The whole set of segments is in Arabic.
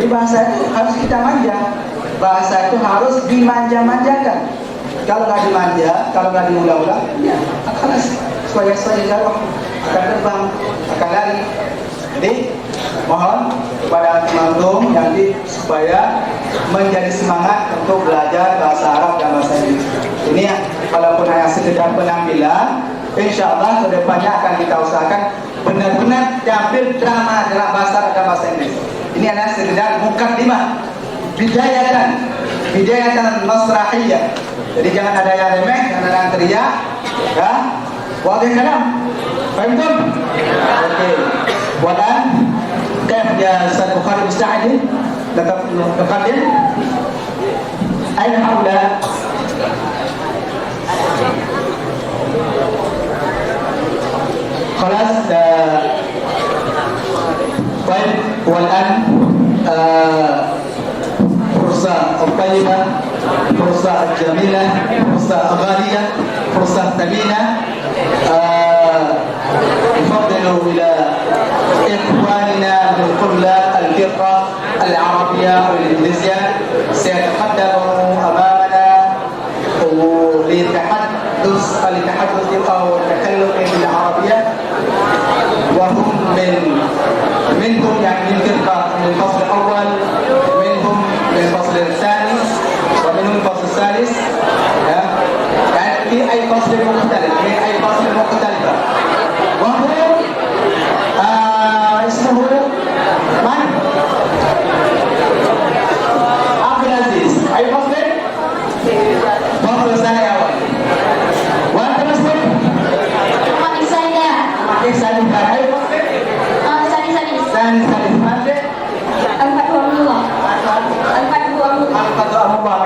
Jadi bahasa itu harus kita manja. Bahasa itu harus dimanja-manjakan. Kalau nggak dimanja, kalau nggak diulang-ulang, ya akan sesuai jawab, akan terbang, akan lari. Jadi mohon kepada teman-teman nanti supaya menjadi semangat untuk belajar bahasa Arab dan bahasa Inggris. Ini ya, walaupun hanya sekedar penampilan, insya Allah kedepannya akan kita usahakan benar-benar tampil drama dalam bahasa Arab dan bahasa Inggris. Ini adalah sekedar mukaddimah, bidayatan masrahiyah. Jadi jangan ada yang remeh, jangan ada yang teriak, ya. Wadih kalam, fahimtum? Oke. والآن كيف يا أستاذ بخاري مستعد نقدم؟ أين هؤلاء؟ خلاص طيب والآن فرصة طيبة، فرصة جميلة، فرصة غالية، فرصة ثمينة. نفضل إلى إخواننا من طلاب الفرقة العربية والإنجليزية سيتقدموا أمامنا للتحدث أو التكلم بالعربية، وهم منهم يعني من فرقة من الفصل الأول، منهم من الفصل الثاني، ومنهم الفصل الثالث، يعني في أي فصل مختلف، من أي فصل مختلفة. وهو اسمه من؟ عبد العزيز. أي فصل؟ فصل الثاني أول. وأنت مسلم؟ Mati saya. أي ثاني؟ أي فصل؟ ثاني. أنت؟ 422. 422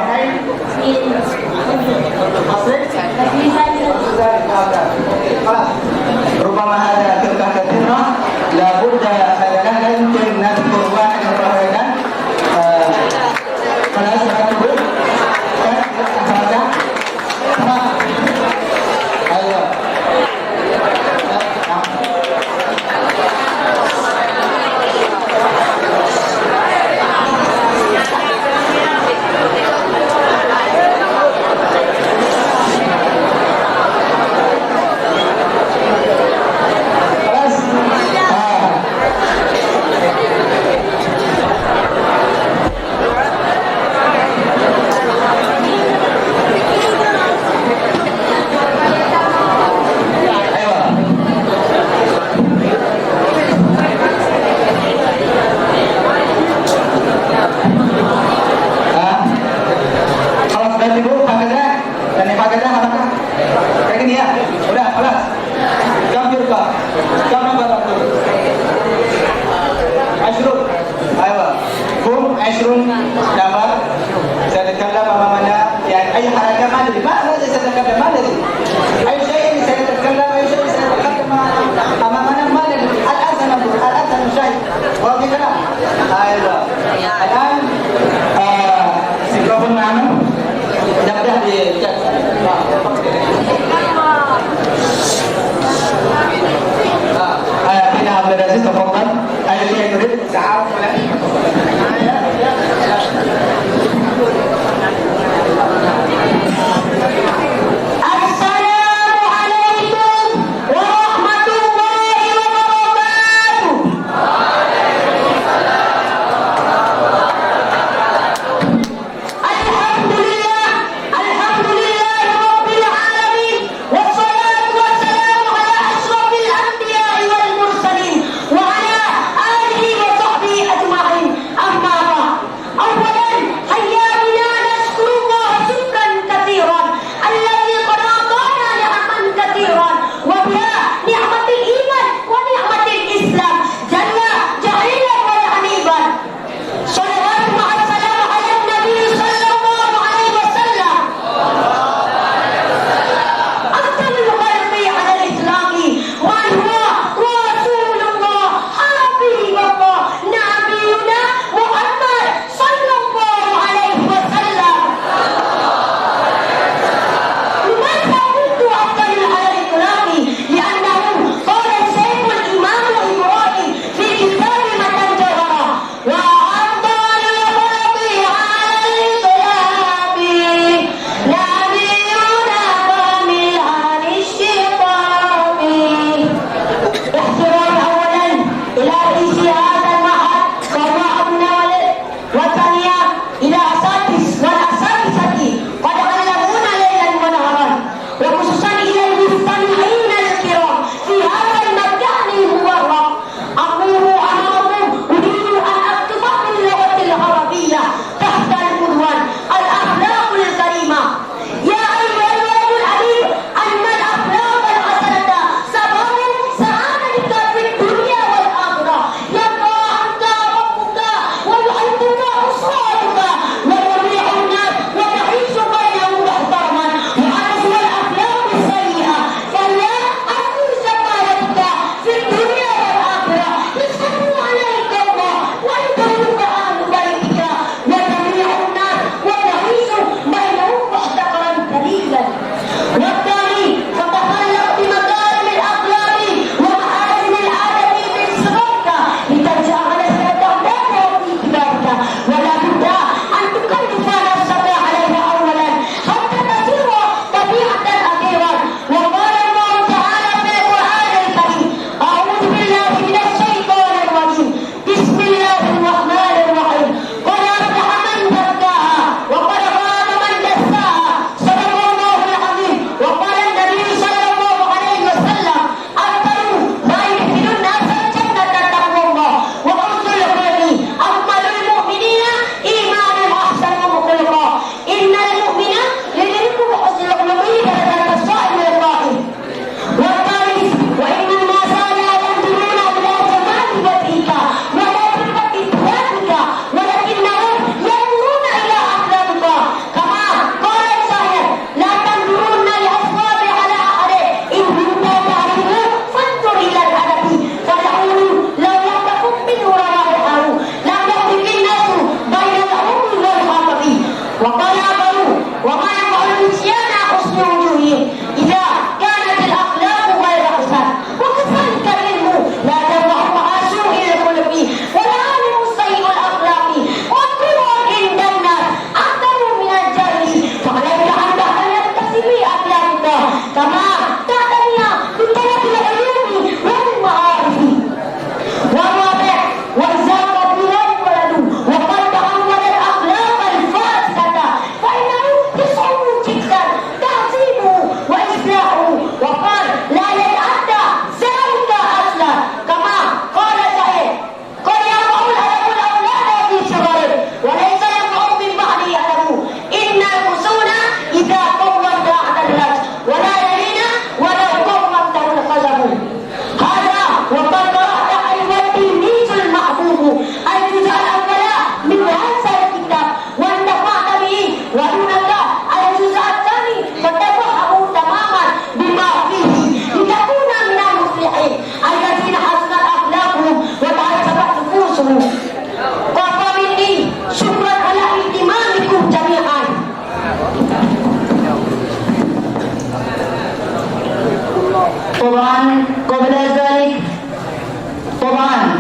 من أين؟ فصل؟ خلاص. ربما هذا تلك كثيرة، لابد أن يمكن نذكر واحد واحدا. خلاص نكتب. أيوه.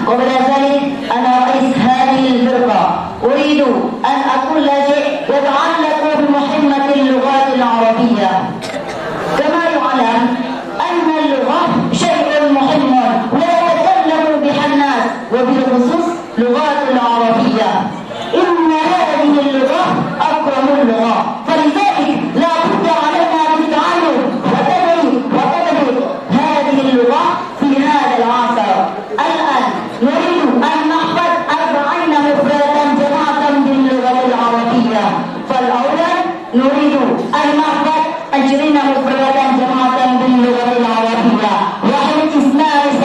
قبل ذلك أنا رئيس هذه الفرقة، أريد أن أقول شيء يتعلق بمهمة اللغات العربية. كما يعلم أن اللغة شيء مهم ويتكلم بها الناس، وبالخصوص لغات العربية. إن هذه اللغة أكرم اللغة، فلذلك لا بد علينا من تعلم وتدريب هذه اللغة في هذا العصر. الآن نريد أن نحفظ 40 مفردة جماعة باللغة العربية. فالأول نريد أن نحفظ 20 مفردة جماعة باللغة العربية. 1 2 3.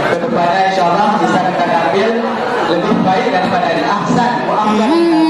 Kedepannya insya Allah bisa kita tampil lebih baik daripada ini. Ahsan wa afdal.